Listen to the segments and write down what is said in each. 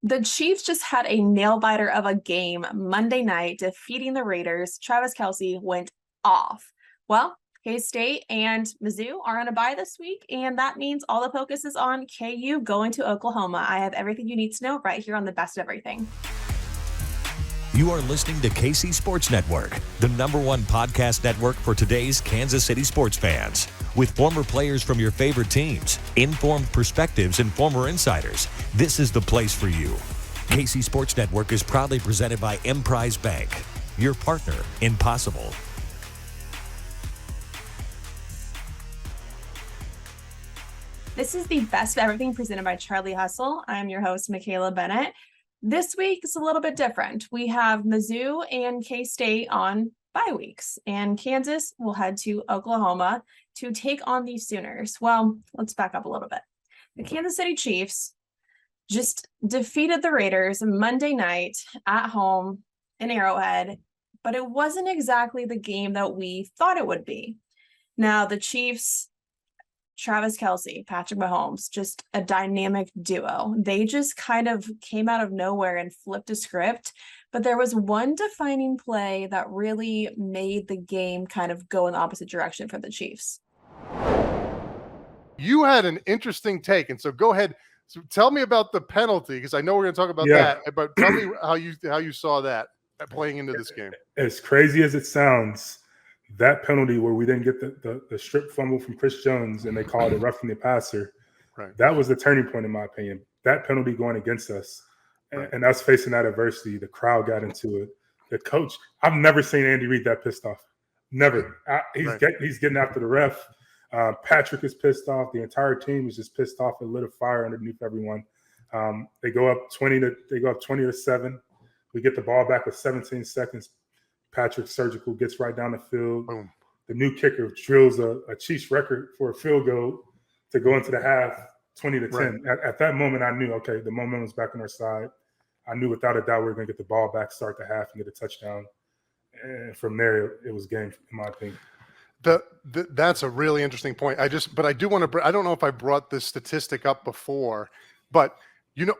The Chiefs just had a nail biter of a game Monday night, defeating the Raiders. Travis Kelce went off. Well, K-State and Mizzou are on a bye this week, and that means all the focus is on KU going to Oklahoma. I have everything you need to know right here on the Best of Everything. You are listening to KC Sports Network, the #1 podcast network for today's Kansas City sports fans. With former players from your favorite teams, informed perspectives, and former insiders, this is the place for you. KC Sports Network is proudly presented by Emprise Bank, your partner in possible. This is the Best of Everything presented by Charlie Hustle. I'm your host, Michaela Bennett. This week is a little bit different. We have Mizzou and K-State on bye weeks, and Kansas will head to Oklahoma to take on the Sooners. Well, let's back up a little bit. The Kansas City Chiefs just defeated the Raiders Monday night at home in Arrowhead, but it wasn't exactly the game that we thought it would be. Now, the Chiefs, Travis Kelce, Patrick Mahomes, just a dynamic duo. They just kind of came out of nowhere and flipped a script. But there was one defining play that really made the game kind of go in the opposite direction for the Chiefs. You had an interesting take, and so go ahead. So tell me about the penalty, because I know we're going to talk about that. But tell me how you saw that playing into this game. As crazy as it sounds, that penalty where we didn't get the strip fumble from Chris Jones and they called it roughing the passer, right? That was the turning point in my opinion. That penalty going against us, right, and us facing that adversity, the crowd got into it. The coach, I've never seen Andy Reid that pissed off. Never. He's getting after the ref. Patrick is pissed off. The entire team is just pissed off and lit a fire underneath everyone. They go up 20-7. We get the ball back with 17 seconds. Patrick Surgical gets right down the field. Boom. The new kicker drills a Chiefs record for a field goal to go into the half, 20-10. Right. At that moment, I knew, okay, the momentum was back on our side. I knew without a doubt we were going to get the ball back, start the half, and get a touchdown. And from there, it was game, in my opinion. That's a really interesting point. I do want to. I don't know if I brought this statistic up before, but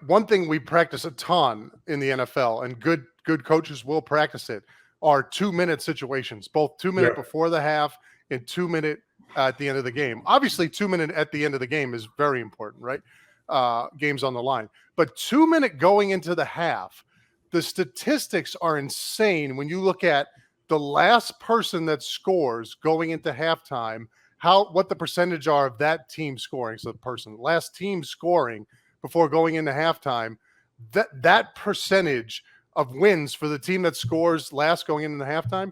one thing we practice a ton in the NFL, and good coaches will practice it, are 2-minute situations, both 2-minute before the half and 2-minute at the end of the game. Obviously, 2-minute at the end of the game is very important, right? Games on the line, but 2-minute going into the half, the statistics are insane when you look at the last person that scores going into halftime, what the percentage are of that team scoring. So the last team scoring before going into halftime, that percentage of wins for the team that scores last going into halftime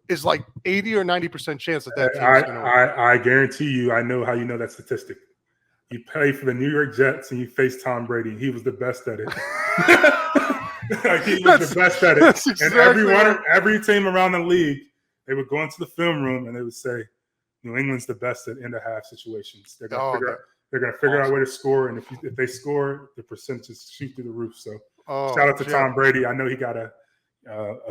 is like 80 or 90% chance that team's going to win. I guarantee you, I know how you know that statistic. You play for the New York Jets and you face Tom Brady. He was the best at it. He was the best at it. Exactly. And every team around the league, they would go into the film room and they would say, New England's the best at end-of-half situations. They're going to figure out where to score, and if they score, the percentages shoot through the roof. So shout out to Tom Brady. I know he got a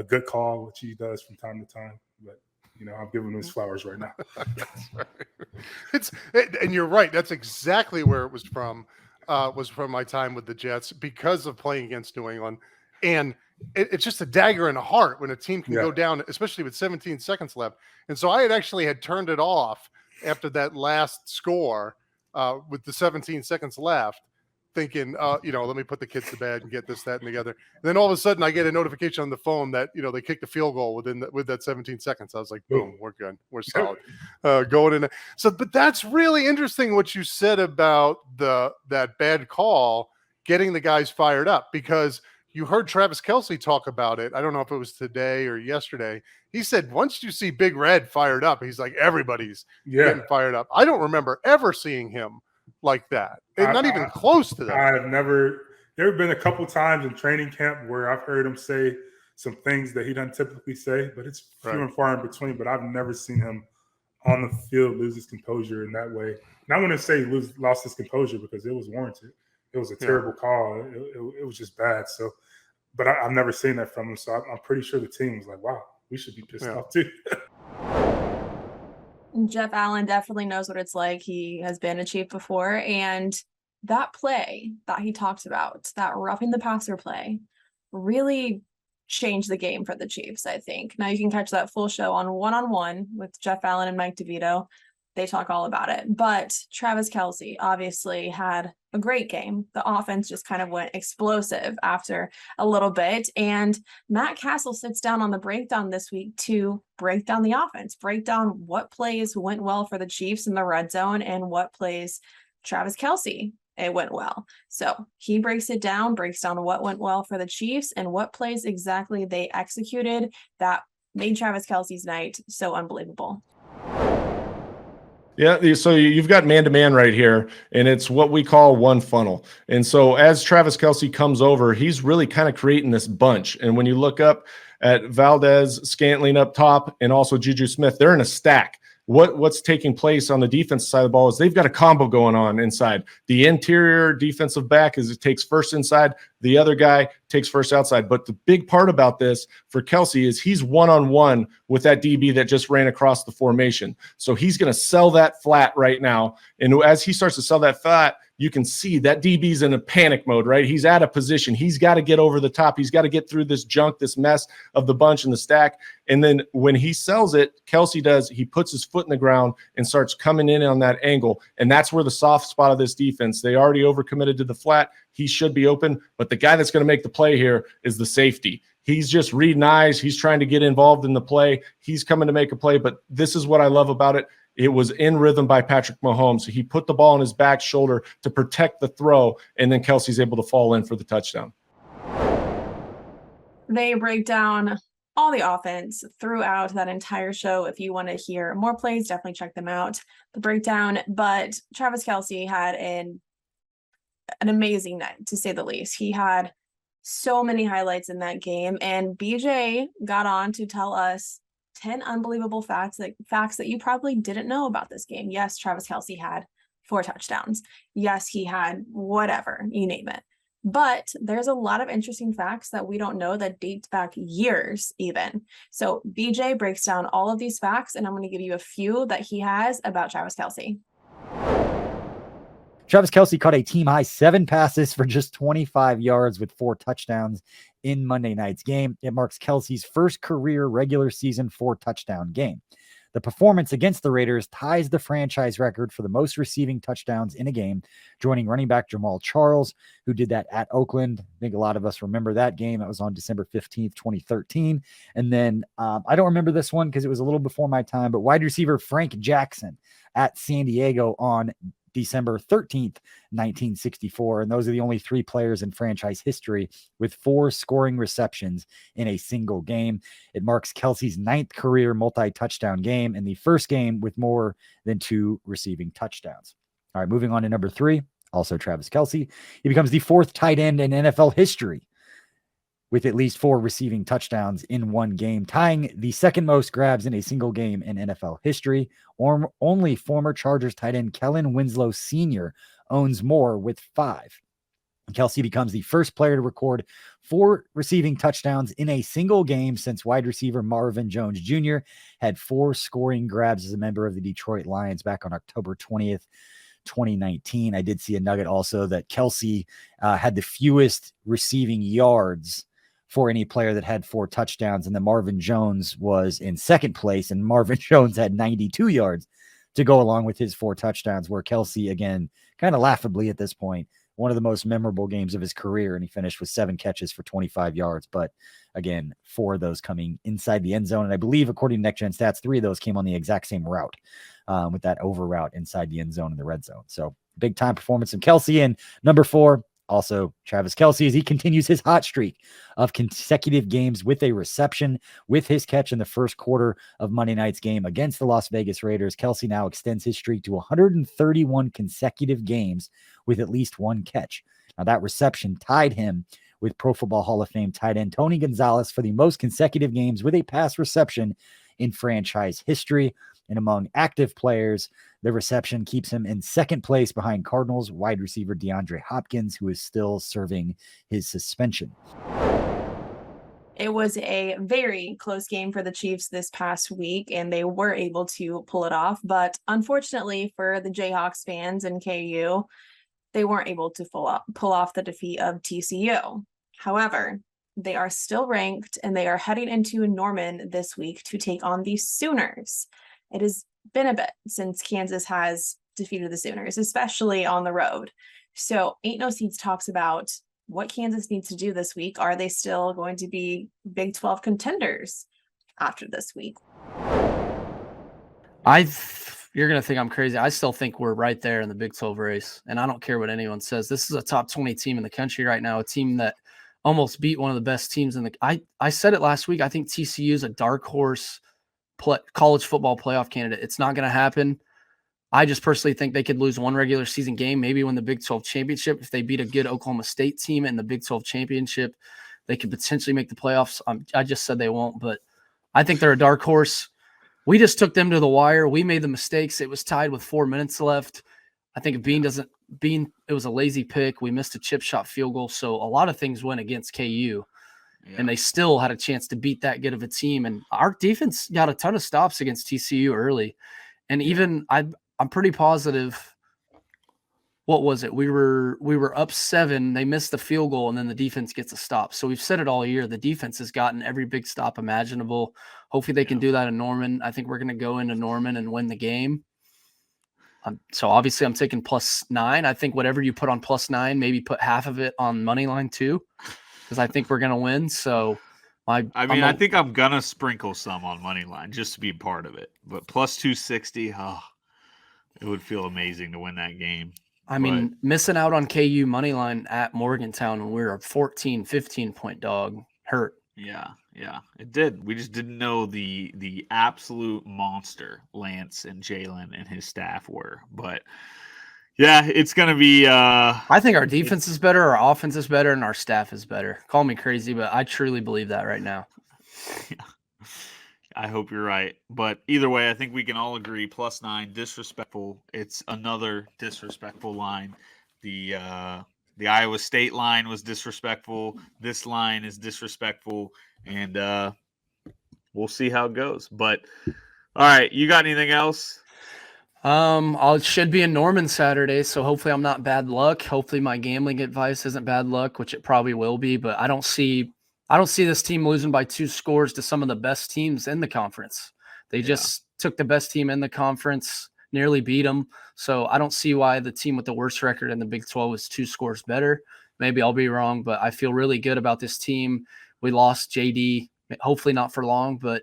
good call, which he does from time to time, but I'm giving him his flowers right now. That's right. And you're right. That's exactly where it was from. Was from my time with the Jets because of playing against New England. And it's just a dagger in the heart when a team can go down, especially with 17 seconds left. And so I had turned it off after that last score with the 17 seconds left, thinking, let me put the kids to bed and get this, that, and together. And then all of a sudden I get a notification on the phone that, they kicked a field goal with that 17 seconds. I was like, boom, we're good. We're solid. Going in. So, but that's really interesting what you said about that bad call getting the guys fired up, because you heard Travis Kelce talk about it. I don't know if it was today or yesterday. He said, once you see Big Red fired up, he's like, everybody's getting fired up. I don't remember ever seeing him like that. Not even close to that. There have been a couple times in training camp where I've heard him say some things that he doesn't typically say, but it's few and far in between. But I've never seen him on the field lose his composure in that way. And I wouldn't say lost his composure because it was warranted. It was a terrible call. It was just bad. So, but I've never seen that from him. So I'm pretty sure the team was like, wow, we should be pissed off too. Jeff Allen definitely knows what it's like. He has been a Chief before, and that play that he talked about, that roughing the passer play, really changed the game for the Chiefs, I think. Now you can catch that full show on One with Jeff Allen and Mike DeVito. They talk all about it. But Travis Kelce obviously had a great game. The offense just kind of went explosive after a little bit. And Matt Castle sits down on the breakdown this week to break down the offense, break down what plays went well for the Chiefs in the red zone and what plays Travis Kelce it went well. So he breaks it down, breaks down what went well for the Chiefs and what plays exactly they executed that made Travis Kelce's night so unbelievable. Yeah, so you've got man-to-man right here, and it's what we call one funnel. And so as Travis Kelce comes over, he's really kind of creating this bunch. And when you look up at Valdez, Scantling up top, and also Juju Smith, they're in a stack. What's taking place on the defensive side of the ball is they've got a combo going on inside. The interior defensive back is it takes first inside, the other guy takes first outside. But the big part about this for Kelce is he's one-on-one with that DB that just ran across the formation. So he's going to sell that flat right now. And as he starts to sell that flat, you can see that DB's in a panic mode, right? He's out of position. He's got to get over the top. He's got to get through this junk, this mess of the bunch and the stack. And then when he sells it, Kelce he puts his foot in the ground and starts coming in on that angle. And that's where the soft spot of this defense, they already overcommitted to the flat. He should be open. But the guy that's going to make the play here is the safety. He's just reading eyes. He's trying to get involved in the play. He's coming to make a play. But this is what I love about it. It was in rhythm by Patrick Mahomes. He put the ball on his back shoulder to protect the throw, and then Kelce's able to fall in for the touchdown. They break down all the offense throughout that entire show. If you want to hear more plays, definitely check them out, the breakdown. But Travis Kelce had an amazing night, to say the least. He had so many highlights in that game, and BJ got on to tell us 10 unbelievable facts that you probably didn't know about this game. Yes, Travis Kelce had 4 touchdowns. Yes, he had whatever, you name it. But there's a lot of interesting facts that we don't know that date back years even. So BJ breaks down all of these facts, and I'm going to give you a few that he has about Travis Kelce. Travis Kelce caught a team-high 7 passes for just 25 yards with 4 touchdowns in Monday night's game. It marks Kelce's first career regular season 4-touchdown game. The performance against the Raiders ties the franchise record for the most receiving touchdowns in a game, joining running back Jamal Charles, who did that at Oakland. I think a lot of us remember that game. That was on December 15th, 2013. And then I don't remember this one because it was a little before my time, but wide receiver Frank Jackson at San Diego on December 13th, 1964. And those are the only 3 players in franchise history with 4 scoring receptions in a single game. It marks Kelce's 9th career multi-touchdown game and the first game with more than 2 receiving touchdowns. All right, moving on to number 3, also Travis Kelce. He becomes the 4th tight end in NFL history with at least 4 receiving touchdowns in one game, tying the second most grabs in a single game in NFL history. Only former Chargers tight end Kellen Winslow Sr. owns more with 5. Kelce becomes the first player to record 4 receiving touchdowns in a single game since wide receiver Marvin Jones Jr. had 4 scoring grabs as a member of the Detroit Lions back on October 20th, 2019. I did see a nugget also that Kelce had the fewest receiving yards for any player that had 4 touchdowns, and then Marvin Jones was in second place, and Marvin Jones had 92 yards to go along with his 4 touchdowns, where Kelce, again, kind of laughably at this point, one of the most memorable games of his career, and he finished with 7 catches for 25 yards. But again, 4 of those coming inside the end zone, and I believe, according to Next Gen Stats, 3 of those came on the exact same route, with that over route inside the end zone in the red zone. So big time performance from Kelce. And number 4, also Travis Kelce, as he continues his hot streak of consecutive games with a reception with his catch in the first quarter of Monday night's game against the Las Vegas Raiders. Kelce now extends his streak to 131 consecutive games with at least 1 catch. Now that reception tied him with Pro Football Hall of Fame tight end Tony Gonzalez for the most consecutive games with a pass reception in franchise history. And among active players, the reception keeps him in second place behind Cardinals wide receiver DeAndre Hopkins, who is still serving his suspension. It was a very close game for the Chiefs this past week, and they were able to pull it off. But unfortunately for the Jayhawks fans and KU, they weren't able to pull off the defeat of TCU. However, they are still ranked and they are heading into Norman this week to take on the Sooners. It has been a bit since Kansas has defeated the Sooners, especially on the road. So Ain't No Seeds talks about what Kansas needs to do this week. Are they still going to be Big 12 contenders after this week? You're going to think I'm crazy. I still think we're right there in the Big 12 race, and I don't care what anyone says. This is a top 20 team in the country right now, a team that almost beat one of the best teams in the – I said it last week. I think TCU is a dark horse college football playoff candidate. It's not going to happen. I just personally think they could lose one regular season game, maybe win the Big 12 championship. If they beat a good Oklahoma State team in the Big 12 championship, they could potentially make the playoffs. I just said they won't, but I think they're a dark horse. We just took them to the wire. We made the mistakes. It was tied with 4 minutes left. I think if Bean, it was a lazy pick. We missed a chip shot field goal. So a lot of things went against KU, and they still had a chance to beat that good of a team. And our defense got a ton of stops against TCU early. And even I'm pretty positive. What was it? We were up 7. They missed the field goal, and then the defense gets a stop. So we've said it all year. The defense has gotten every big stop imaginable. Hopefully they can do that in Norman. I think we're going to go into Norman and win the game. So obviously I'm taking +9. I think whatever you put on +9, maybe put half of it on money line too, because I think we're going to win. So I think I'm going to sprinkle some on money line just to be part of it. But +260, it would feel amazing to win that game. Missing out on KU money line at Morgantown when we were a 14, 15-point dog hurt. Yeah, it did. We just didn't know the absolute monster Lance and Jalen and his staff were. But, yeah, it's going to be I think our defense is better, our offense is better, and our staff is better. Call me crazy, but I truly believe that right now. I hope you're right. But either way, I think we can all agree +9, disrespectful. It's another disrespectful line. The Iowa State line was disrespectful. This line is disrespectful. And we'll see how it goes. But, all right, you got anything else? I should be in Norman Saturday, so hopefully I'm not bad luck. Hopefully my gambling advice isn't bad luck, which it probably will be. But I don't see this team losing by 2 scores to some of the best teams in the conference. They just took the best team in the conference, nearly beat them. So I don't see why the team with the worst record in the Big 12 is 2 scores better. Maybe I'll be wrong, but I feel really good about this team. We lost JD, hopefully not for long, but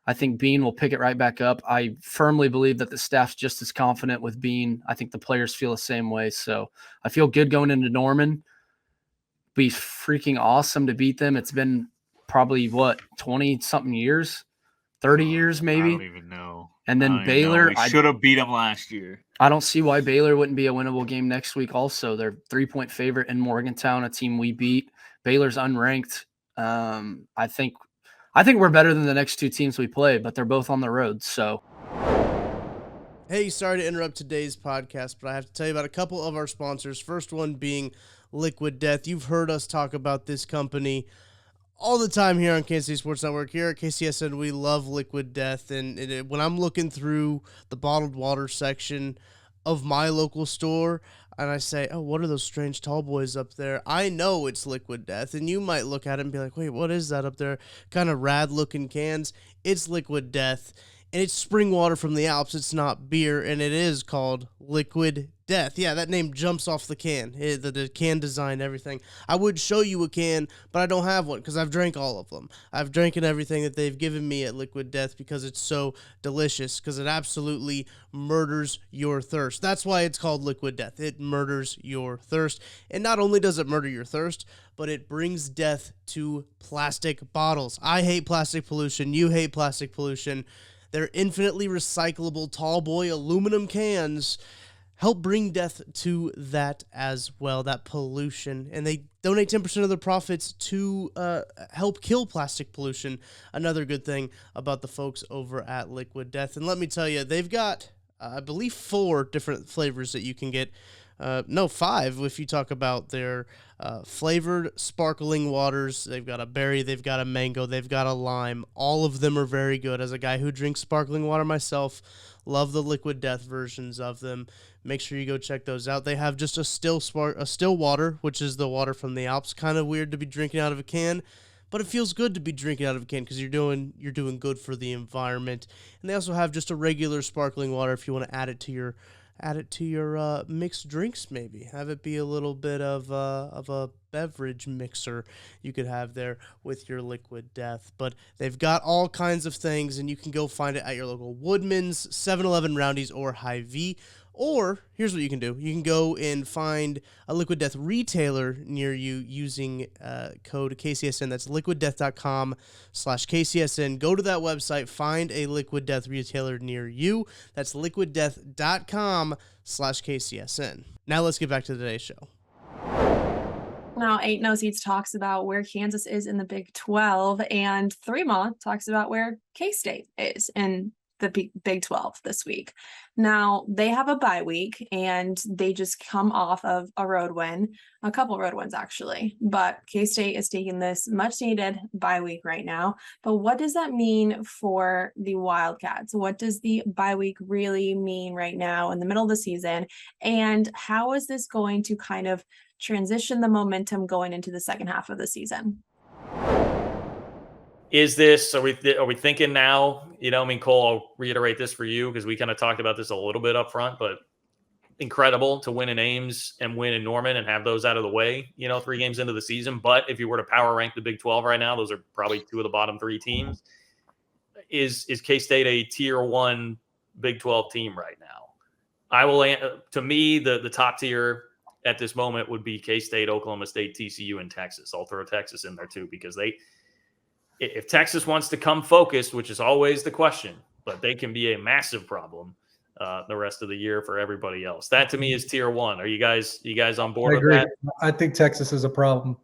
I think Bean will pick it right back up. I firmly believe that the staff's just as confident with Bean. I think the players feel the same way. So I feel good going into Norman. Be freaking awesome to beat them. It's been probably 20-something years, 30 years maybe. I don't even know. And then Baylor, we should have beat them last year. I don't see why Baylor wouldn't be a winnable game next week. Also, they're 3-point favorite in Morgantown, a team we beat. Baylor's unranked. I think we're better than the next 2 teams we play, but they're both on the road. So. Hey, sorry to interrupt today's podcast, but I have to tell you about a couple of our sponsors. First one being Liquid Death. You've heard us talk about this company all the time here on Kansas City Sports Network. Here at KCSN, we love Liquid Death, and when I'm looking through the bottled water section of my local store, and I say, oh, what are those strange tall boys up there? I know it's Liquid Death, and you might look at it and be like, wait, what is that up there? Kind of rad-looking cans. It's Liquid Death, and it's spring water from the Alps. It's not beer, and it is called Liquid Death. Yeah, that name jumps off the can. The can design, everything. I would show you a can, but I don't have one because I've drank all of them. I've drank everything that they've given me at Liquid Death because it's so delicious, because it absolutely murders your thirst. That's why it's called Liquid Death. It murders your thirst. And not only does it murder your thirst, but it brings death to plastic bottles. I hate plastic pollution. You hate plastic pollution. Their infinitely recyclable tall boy aluminum cans help bring death to that as well, that pollution. And they donate 10% of their profits to help kill plastic pollution. Another good thing about the folks over at Liquid Death. And let me tell you, they've got, I believe, 4 different flavors that you can get. No, 5 if you talk about their flavored sparkling waters. They've got a berry, they've got a mango, they've got a lime. All of them are very good. As a guy who drinks sparkling water myself, love the Liquid Death versions of them. Make sure you go check those out. They have just a still water, which is the water from the Alps. Kind of weird to be drinking out of a can, but it feels good to be drinking out of a can because you're doing good for the environment. And they also have just a regular sparkling water if you want to add it to your mixed drinks. Maybe have it be a little bit of a beverage mixer you could have there with your Liquid Death. But they've got all kinds of things, and you can go find it at your local Woodman's, 7-Eleven, Roundy's, or Hy-Vee. Or here's what you can do. You can go and find a Liquid Death retailer near you using code KCSN. That's liquiddeath.com/KCSN. Go to that website, find a Liquid Death retailer near you. That's liquiddeath.com/KCSN. Now let's get back to today's show. Now, 8 No Seats talks about where Kansas is in the Big 12, and 3 talks about where K-State is in the Big 12 this week. Now, they have a bye week, and they just come off of a road win, a couple road wins actually, but K-State is taking this much needed bye week right now. But what does that mean for the Wildcats? What does the bye week really mean right now in the middle of the season? And how is this going to kind of transition the momentum going into the second half of the season? Is this, are we thinking now, I mean, Cole, I'll reiterate this for you because we kind of talked about this a little bit up front, but incredible to win in Ames and win in Norman and have those out of the way, 3 games into the season. But if you were to power rank the Big 12 right now, those are probably 2 of the bottom 3 teams. Is K-State a tier 1 Big 12 team right now? To me, the top tier at this moment would be K-State, Oklahoma State, TCU, and Texas. I'll throw Texas in there too, because if Texas wants to come focused, which is always the question, but they can be a massive problem the rest of the year for everybody else. That to me is tier 1. Are you guys on board with that? I think Texas is a problem.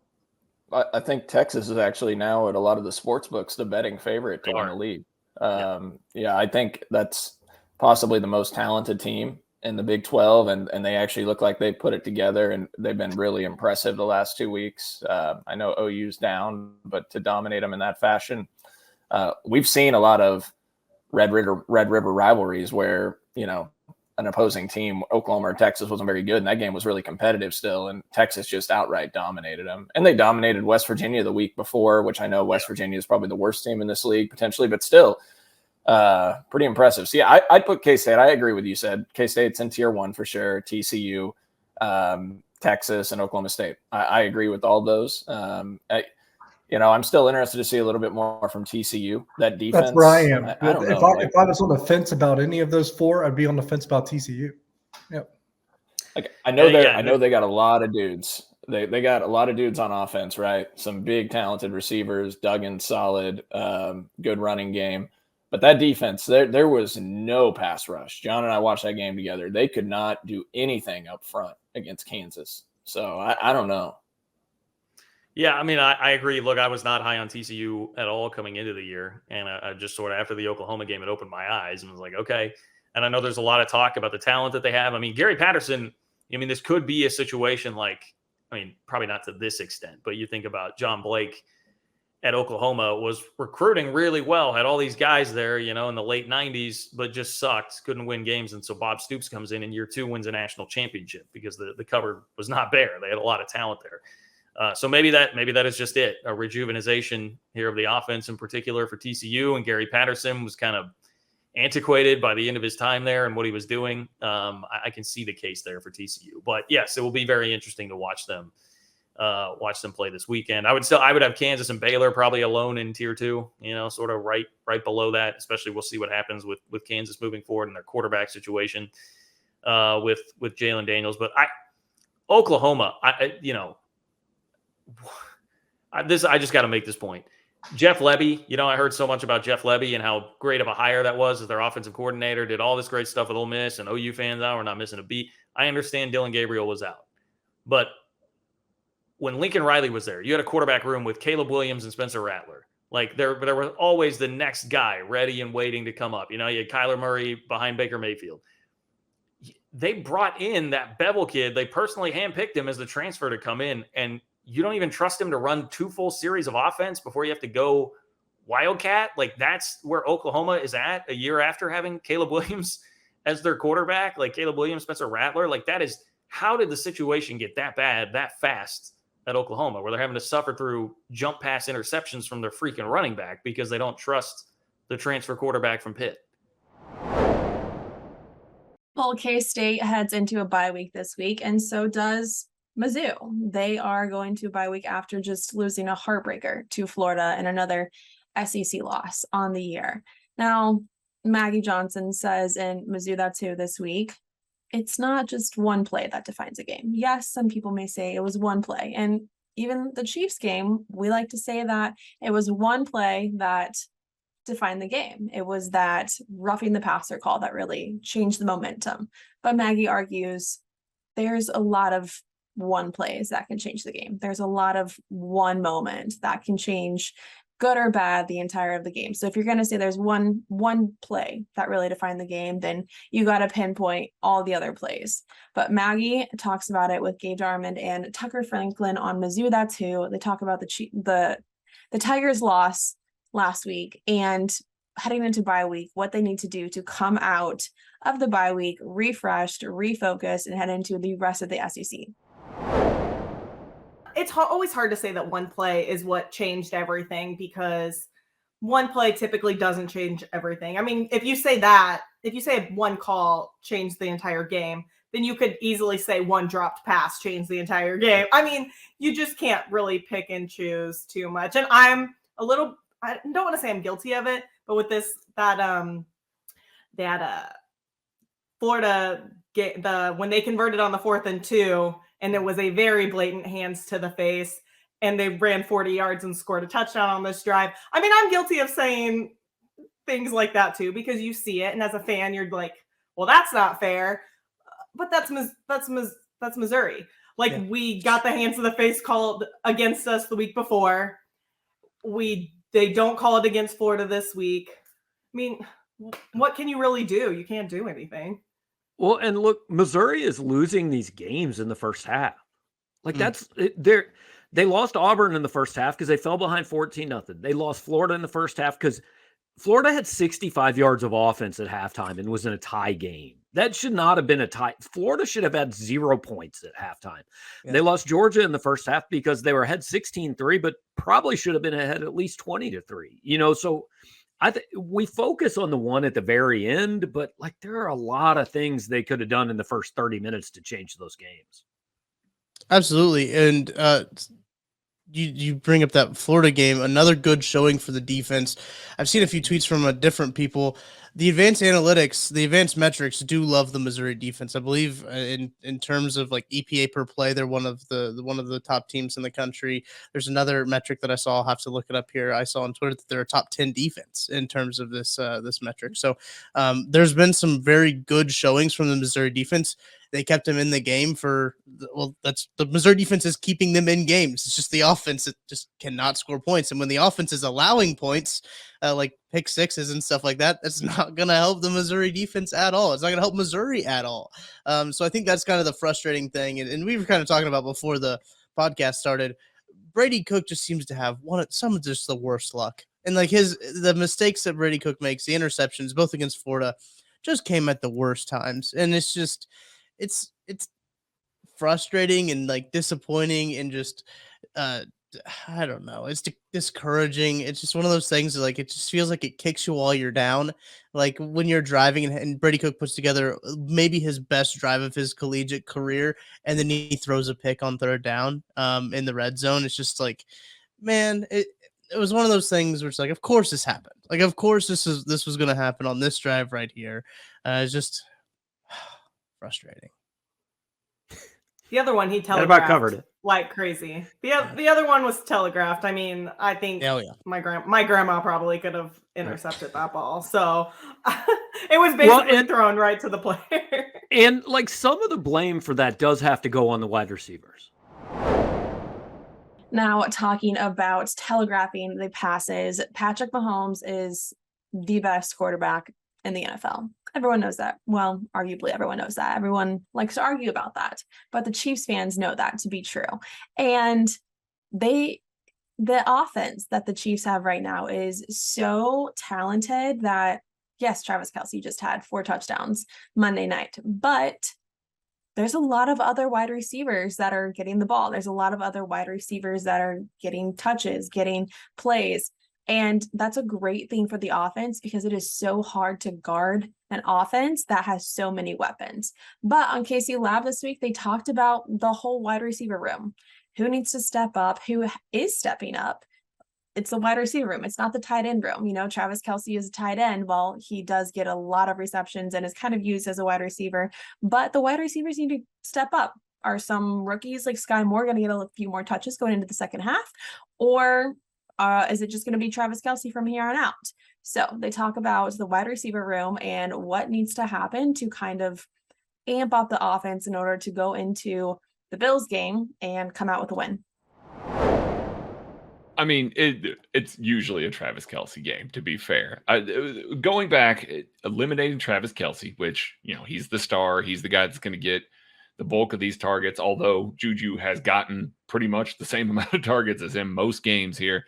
I think Texas is actually now at a lot of the sports books the betting favorite to win the league. Yeah, I think that's possibly the most talented team in the Big 12, and they actually look like they put it together, and they've been really impressive the last 2 weeks. I know OU's down, but to dominate them in that fashion, we've seen a lot of Red River rivalries where, an opposing team, Oklahoma or Texas, wasn't very good, and that game was really competitive still, and Texas just outright dominated them. And they dominated West Virginia the week before, which I know West Virginia is probably the worst team in this league potentially, but still pretty impressive. So yeah, I'd put K-State. I agree with you said. K-State's in tier 1 for sure. TCU, Texas, and Oklahoma State. I agree with all those. I'm still interested to see a little bit more from TCU. That defense. That's where I am. I don't know. If I was on the fence about any of those 4, I'd be on the fence about TCU. Yep. I know they got a lot of dudes. They got a lot of dudes on offense, right? Some big talented receivers, Duggan solid, good running game. But that defense, there was no pass rush. John and I watched that game together. They could not do anything up front against Kansas. So I don't know. Yeah, I mean, I agree. Look, I was not high on TCU at all coming into the year. And I just sort of, after the Oklahoma game, it opened my eyes and was like, okay. And I know there's a lot of talk about the talent that they have. I mean, Gary Patterson, this could be a situation probably not to this extent, but you think about John Blake at Oklahoma was recruiting really well, had all these guys there, in the late 90s, but just sucked, couldn't win games. And so Bob Stoops comes in year 2, wins a national championship because the cupboard was not bare. They had a lot of talent there. So maybe that is just it, a rejuvenation here of the offense in particular for TCU. And Gary Patterson was kind of antiquated by the end of his time there and what he was doing. I can see the case there for TCU. But yes, it will be very interesting to watch them play this weekend. I would have Kansas and Baylor probably alone in tier 2, sort of right below that. Especially we'll see what happens with Kansas moving forward in their quarterback situation with Jalen Daniels. But Oklahoma, I just got to make this point. Jeff Lebby, I heard so much about Jeff Lebby and how great of a hire that was as their offensive coordinator, did all this great stuff with Ole Miss, and OU fans now are not missing a beat. I understand Dylan Gabriel was out, but when Lincoln Riley was there, you had a quarterback room with Caleb Williams and Spencer Rattler. Like there was always the next guy ready and waiting to come up. You had Kyler Murray behind Baker Mayfield. they brought in that Bevel kid. They personally handpicked him as the transfer to come in, and you don't even trust him to run 2 full series of offense before you have to go Wildcat. Like, that's where Oklahoma is at a year after having Caleb Williams as their quarterback. Like, Caleb Williams, Spencer Rattler. Like, that is, how did the situation get that bad that fast at Oklahoma, where they're having to suffer through jump pass interceptions from their freaking running back because they don't trust the transfer quarterback from Pitt? Well, K-State heads into a bye week this week, and so does Mizzou. They are going to a bye week after just losing a heartbreaker to Florida and another SEC loss on the year. Now, Maggie Johnson says in Mizzou That's Who this week, it's not just one play that defines a game. Yes, some people may say it was one play. And even the Chiefs game, we like to say that it was one play that defined the game. It was that roughing the passer call that really changed the momentum. But Maggie argues there's a lot of one plays that can change the game. There's a lot of one moment that can change, good or bad, the entire of the game. So if you're going to say there's one play that really defined the game, then you got to pinpoint all the other plays. But Maggie talks about it with Gabe Darmond and Tucker Franklin on Mizzou That's Who. They talk about the Tigers' loss last week and heading into bye week, what they need to do to come out of the bye week refreshed, refocused, and head into the rest of the SEC. It's always hard to say that one play is what changed everything, because one play typically doesn't change everything. I mean, if you say one call changed the entire game, then you could easily say one dropped pass changed the entire game. I mean, you just can't really pick and choose too much. And I don't want to say I'm guilty of it, but with that Florida game, when they converted on the 4th and 2, and it was a very blatant hands to the face, and they ran 40 yards and scored a touchdown on this drive. I mean, I'm guilty of saying things like that too, because you see it, and as a fan, you're like, well, that's not fair. But that's Missouri. Like, we got the hands to the face called against us the week before. They don't call it against Florida this week. I mean, what can you really do? You can't do anything. Well, and look, Missouri is losing these games in the first half. Like, they lost Auburn in the first half because they fell behind 14-0. They lost Florida in the first half because Florida had 65 yards of offense at halftime and was in a tie game. That should not have been a tie. Florida should have had 0 points at halftime. Yeah. They lost Georgia in the first half because they were ahead 16-3, but probably should have been ahead at least 20-3. So we focus on the one at the very end, but like, there are a lot of things they could have done in the first 30 minutes to change those games. Absolutely. And you bring up that Florida game, another good showing for the defense. I've seen a few tweets from different people. The advanced analytics, the advanced metrics do love the Missouri defense. I believe in terms of like EPA per play, they're one of the top teams in the country. There's another metric that I saw. I'll have to look it up here. I saw on Twitter that they're a top 10 defense in terms of this metric. So there's been some very good showings from the Missouri defense. They kept them in the game that's the Missouri defense is keeping them in games. It's just the offense that just cannot score points. And when the offense is allowing points, like pick sixes and stuff like that, that's not going to help the Missouri defense at all. It's not going to help Missouri at all. So I think that's kind of the frustrating thing. And we were kind of talking about before the podcast started, Brady Cook just seems to have some of just the worst luck. And like the mistakes that Brady Cook makes, the interceptions, both against Florida, just came at the worst times. And it's just, it's frustrating and like disappointing and just I don't know. It's discouraging. It's just one of those things that, like, it just feels like it kicks you while you're down. Like when you're driving and Brady Cook puts together maybe his best drive of his collegiate career, and then he throws a pick on 3rd down in the red zone. It's just like, man, it was one of those things where it's like, of course this happened. Like, of course this was going to happen on this drive right here. It's just frustrating. The other one, he telegraphed covered it like crazy. The other one was telegraphed. I mean, I think my grandma probably could have intercepted that ball. So it was basically thrown right to the player. And like, some of the blame for that does have to go on the wide receivers. Now, talking about telegraphing the passes, Patrick Mahomes is the best quarterback in the NFL. Everyone knows that. Well, arguably everyone knows that. Everyone likes to argue about that, but the Chiefs fans know that to be true. And the offense that the Chiefs have right now is so talented that, yes, Travis Kelce just had 4 touchdowns Monday night, but there's a lot of other wide receivers that are getting the ball. There's a lot of other wide receivers that are getting touches, getting plays. And that's a great thing for the offense because it is so hard to guard an offense that has so many weapons. But on KC Lab this week, they talked about the whole wide receiver room. Who needs to step up? Who is stepping up? It's the wide receiver room. It's not the tight end room. You know, Travis Kelce is a tight end. Well, he does get a lot of receptions and is kind of used as a wide receiver, but the wide receivers need to step up. Are some rookies like Sky Moore going to get a few more touches going into the second half? Or is it just going to be Travis Kelce from here on out? So they talk about the wide receiver room and what needs to happen to kind of amp up the offense in order to go into the Bills game and come out with a win. I mean, it's usually a Travis Kelce game, to be fair. Going back, eliminating Travis Kelce, which, you know, he's the star. He's the guy that's going to get the bulk of these targets, although Juju has gotten pretty much the same amount of targets as him most games here.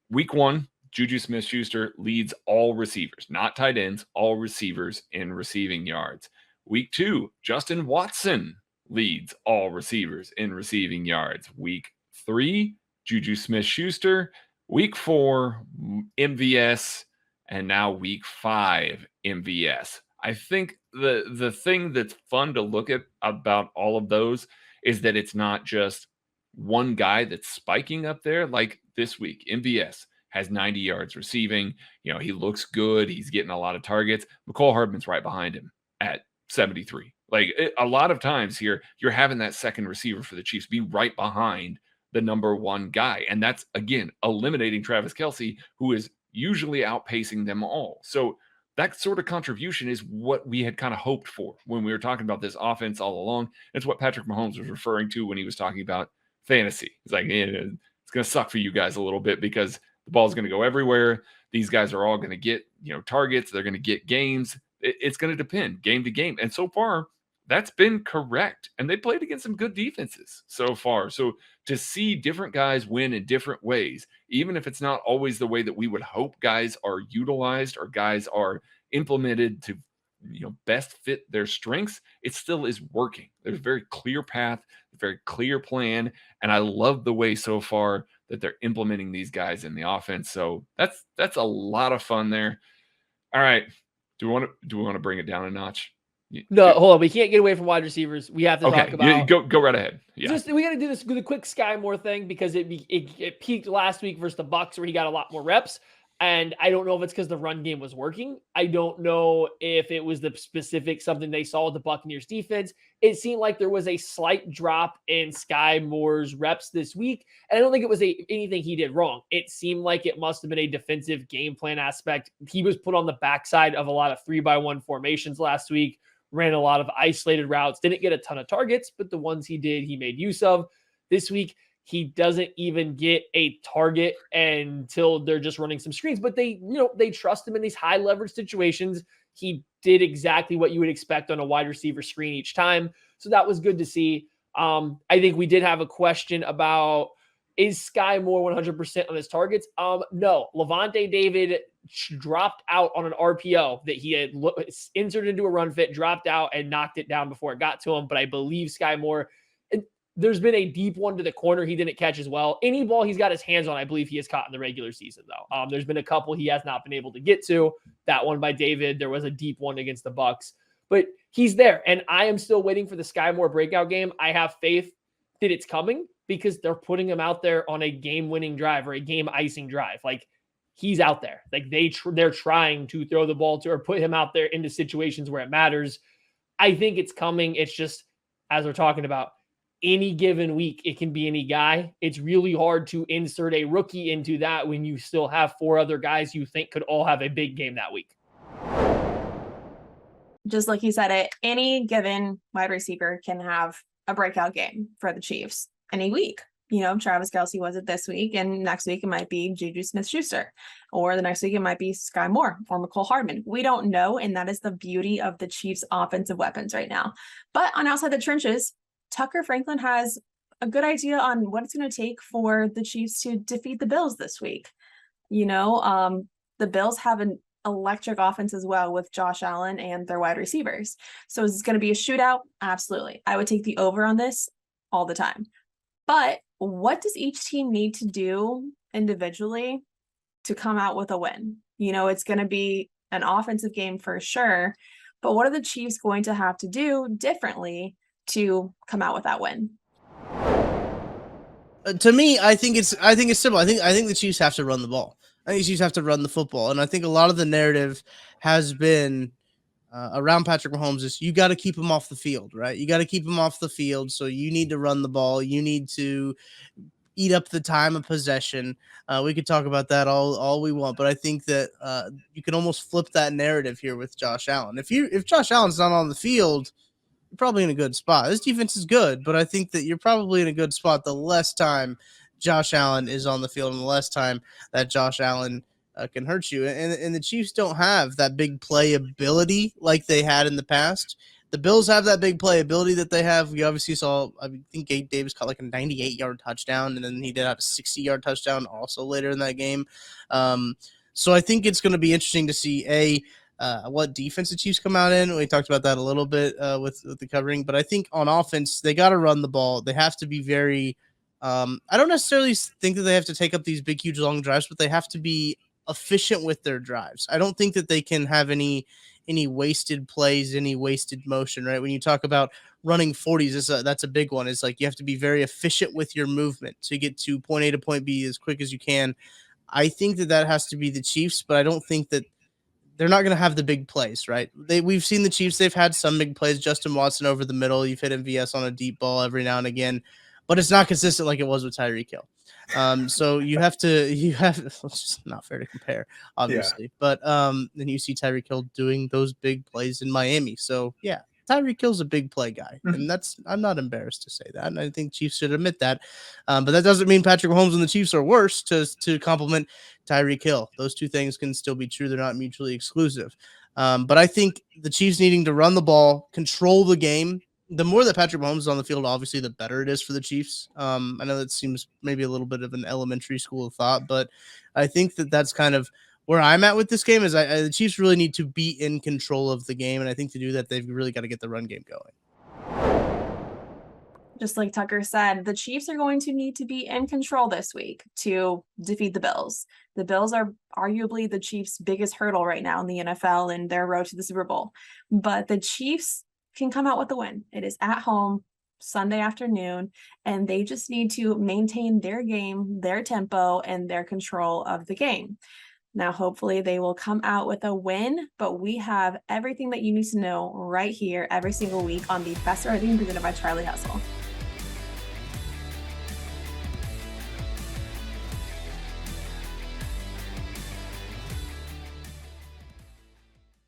Week 1, Juju Smith-Schuster leads all receivers, not tight ends, all receivers in receiving yards. Week 2, Justin Watson leads all receivers in receiving yards. Week 3, Juju Smith-Schuster. Week 4, MVS. And now week 5, MVS. I think the thing that's fun to look at about all of those is that it's not just one guy that's spiking up there. Like this week, MVS has 90 yards receiving. You know, he looks good. He's getting a lot of targets. McCole Hardman's right behind him at 73. Like a lot of times here, you're having that second receiver for the Chiefs be right behind the number one guy. And that's, again, eliminating Travis Kelce, who is usually outpacing them all. So that sort of contribution is what we had kind of hoped for when we were talking about this offense all along. It's what Patrick Mahomes was referring to when he was talking about fantasy. It's like, it's going to suck for you guys a little bit because the ball's going to go everywhere. These guys are all going to get, targets. They're going to get games. It's going to depend game to game. And so far, that's been correct. And they played against some good defenses so far. So to see different guys win in different ways, even if it's not always the way that we would hope guys are utilized or guys are implemented to, best fit their strengths, it still is working. There's a very clear path, a very clear plan. And I love the way so far that they're implementing these guys in the offense. So that's a lot of fun there. All right. Do we want to bring it down a notch? No, hold on. We can't get away from wide receivers. We have to talk about. Go right ahead. Yeah. We got to do this with a quick Sky Moore thing because it peaked last week versus the Bucs where he got a lot more reps. And I don't know if it's because the run game was working. I don't know if it was the specific something they saw with the Buccaneers defense. It seemed like there was a slight drop in Sky Moore's reps this week. And I don't think it was anything he did wrong. It seemed like it must have been a defensive game plan aspect. He was put on the backside of a lot of 3-by-1 formations last week, ran a lot of isolated routes, didn't get a ton of targets, but the ones he did, he made use of. This week, he doesn't even get a target until they're just running some screens, but they trust him in these high leverage situations. He did exactly what you would expect on a wide receiver screen each time. So that was good to see. I think we did have a question about, is Sky Moore 100% on his targets? No. Levante David dropped out on an RPO that he had inserted into a run fit, dropped out and knocked it down before it got to him. But I believe Sky Moore, there's been a deep one to the corner he didn't catch as well. Any ball he's got his hands on, I believe he has caught in the regular season, though. There's been a couple he has not been able to get to. That one by David. There was a deep one against the Bucs. But he's there, and I am still waiting for the Sky Moore breakout game. I have faith that it's coming because they're putting him out there on a game-winning drive or a game-icing drive. Like, he's out there. Like, they're trying to throw the ball to or put him out there into situations where it matters. I think it's coming. It's just, as we're talking about, any given week, it can be any guy. It's really hard to insert a rookie into that when you still have 4 other guys you think could all have a big game that week. Just like you said, any given wide receiver can have a breakout game for the Chiefs any week. Travis Kelce was it this week, and next week it might be Juju Smith-Schuster, or the next week it might be Sky Moore or McCole Hardman. We don't know, and that is the beauty of the Chiefs' offensive weapons right now. But on Outside the Trenches, Tucker Franklin has a good idea on what it's going to take for the Chiefs to defeat the Bills this week. The Bills have an electric offense as well with Josh Allen and their wide receivers. So is this going to be a shootout? Absolutely. I would take the over on this all the time. But what does each team need to do individually to come out with a win? It's going to be an offensive game for sure, but what are the Chiefs going to have to do differently to come out with that win? To me, I think it's simple. I think the Chiefs have to run the ball. I think the Chiefs have to run the football, and I think a lot of the narrative has been around Patrick Mahomes is you got to keep him off the field, right? You got to keep him off the field, so you need to run the ball. You need to eat up the time of possession. We could talk about that all we want, but I think that you can almost flip that narrative here with Josh Allen. If Josh Allen's not on the field, you're probably in a good spot. This defense is good, but I think that you're probably in a good spot the less time Josh Allen is on the field and the less time that Josh Allen can hurt you. And the Chiefs don't have that big play ability like they had in the past. The Bills have that big play ability that they have. We obviously saw, I think Gabe Davis caught like a 98-yard touchdown, and then he did have a 60-yard touchdown also later in that game. So I think it's going to be interesting to see, what defense the Chiefs come out in. We talked about that a little bit with the covering, but I think on offense, they got to run the ball. They have to be very I don't necessarily think that they have to take up these big, huge, long drives, but they have to be efficient with their drives. I don't think that they can have any wasted plays, any wasted motion, right? When you talk about running 40s, that's a big one. It's like you have to be very efficient with your movement to get to point A to point B as quick as you can. I think that has to be the Chiefs, but I don't think that they're not going to have the big plays, right? We've seen the Chiefs. They've had some big plays. Justin Watson over the middle. You've hit MVS on a deep ball every now and again, but it's not consistent like it was with Tyreek Hill. So it's just not fair to compare, obviously. Yeah. But then you see Tyreek Hill doing those big plays in Miami. So yeah, Tyreek Hill's a big play guy, and I'm not embarrassed to say that, and I think Chiefs should admit that. But that doesn't mean Patrick Mahomes and the Chiefs are worse to compliment Tyreek Hill. Those two things can still be true; they're not mutually exclusive. But I think the Chiefs needing to run the ball, control the game. The more that Patrick Mahomes is on the field, obviously, the better it is for the Chiefs. I know that seems maybe a little bit of an elementary school of thought, but I think that's kind of where I'm at with this game. Is the Chiefs really need to be in control of the game, and I think to do that, they've really got to get the run game going. Just like Tucker said, the Chiefs are going to need to be in control this week to defeat the Bills. The Bills are arguably the Chiefs' biggest hurdle right now in the NFL in their road to the Super Bowl, but the Chiefs can come out with a win. It is at home Sunday afternoon, and they just need to maintain their game, their tempo, and their control of the game. Now, hopefully they will come out with a win, but we have everything that you need to know right here every single week on the Best of Everything presented by Charlie Hustle.